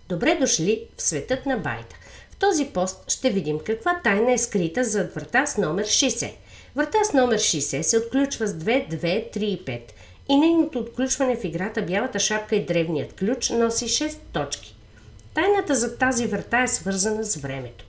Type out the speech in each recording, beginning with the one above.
Добре дошли в светът на байта. В този пост ще видим каква тайна е скрита зад врата с номер 60. Врата с номер 60 се отключва с 2, 2, 3 и 5 и нейното отключване в играта бялата шапка и древният ключ носи 6 точки. Тайната за тази врата е свързана с времето.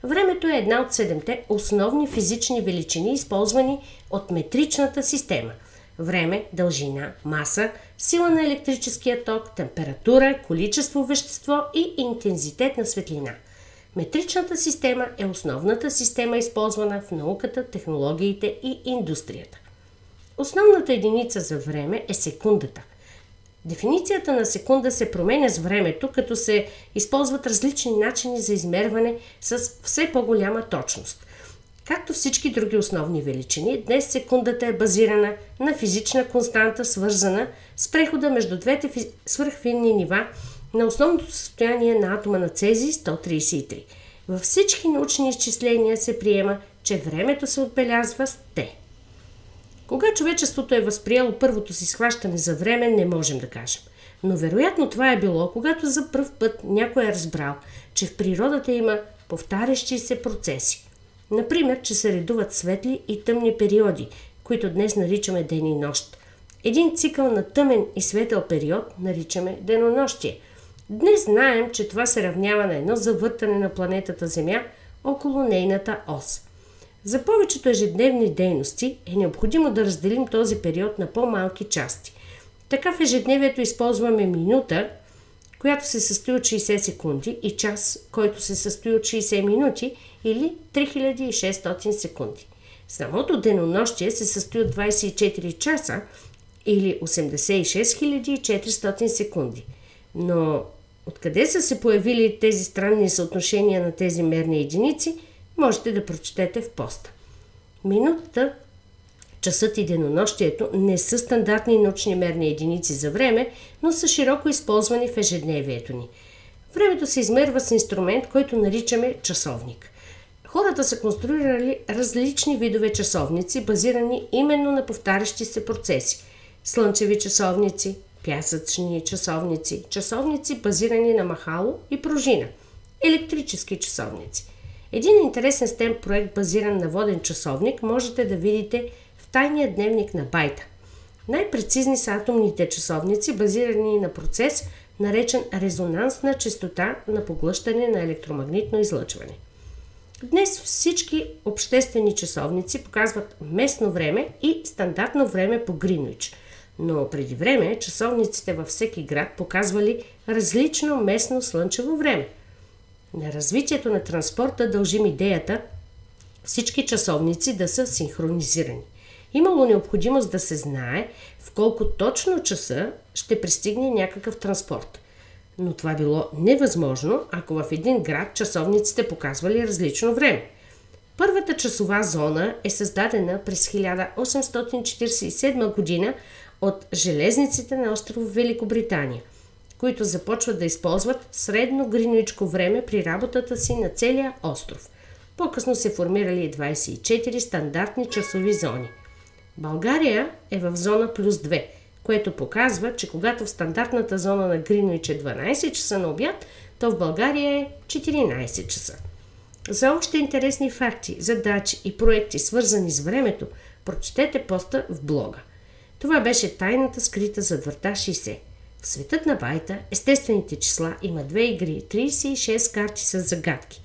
Времето е една от 7-те основни физични величини, използвани от метричната система. Време, дължина, маса, сила на електрическия ток, температура, количество вещество и интензитет на светлина. Метричната система е основната система, използвана в науката, технологиите и индустрията. Основната единица за време е секундата. Дефиницията на секунда се променя с времето, като се използват различни начини за измерване с все по-голяма точност. Както всички други основни величини, днес секундата е базирана на физична константа, свързана с прехода между двете свръхфинни нива на основното състояние на атома на цезий 133. Във всички научни изчисления се приема, че времето се отбелязва с Т. Кога човечеството е възприело първото си схващане за време, не можем да кажем. Но вероятно това е било, когато за пръв път някой е разбрал, че в природата има повтарящи се процеси. Например, че се редуват светли и тъмни периоди, които днес наричаме ден и нощ. Един цикъл на тъмен и светъл период наричаме денонощие. Днес знаем, че това се равнява на едно завъртане на планетата Земя около нейната ос. За повечето ежедневни дейности е необходимо да разделим този период на по-малки части. Така в ежедневието използваме минута, която се състои от 60 секунди, и час, който се състои от 60 минути или 3600 секунди. Самото денонощие се състои от 24 часа или 86 400 секунди. Но откъде са се появили тези странни съотношения на тези мерни единици, можете да прочетете в поста. Минутата, часът и денонощието не са стандартни научни мерни единици за време, но са широко използвани в ежедневието ни. Времето се измерва с инструмент, който наричаме часовник. Хората са конструирали различни видове часовници, базирани именно на повтарящи се процеси. Слънчеви часовници, пясъчни часовници, часовници базирани на махало и пружина, електрически часовници. Един интересен STEM проект, базиран на воден часовник, можете да видите в тайния дневник на байта. Най-прецизни са атомните часовници, базирани на процес, наречен резонансна честота на поглъщане на електромагнитно излъчване. Днес всички обществени часовници показват местно време и стандартно време по Гринуич, но преди време часовниците във всеки град показвали различно местно слънчево време. На развитието на транспорта дължим идеята всички часовници да са синхронизирани. Имало необходимост да се знае в колко точно часа ще пристигне някакъв транспорт. Но това било невъзможно, ако в един град часовниците показвали различно време. Първата часова зона е създадена през 1847 година от железниците на остров Великобритания, които започват да използват средно гринуичко време при работата си на целия остров. По-късно се формирали 24 стандартни часови зони. България е в зона плюс 2, което показва, че когато в стандартната зона на Гринуич е 12 часа на обяд, то в България е 14 часа. За още интересни факти, задачи и проекти, свързани с времето, прочетете поста в блога. Това беше тайната, скрита зад врата 60. В светът на байта естествените числа има 2 игри, 36 карти с загадки.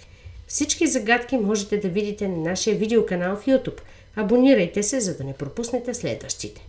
Всички загадки можете да видите на нашия видеоканал в YouTube. Абонирайте се, за да не пропуснете следващите.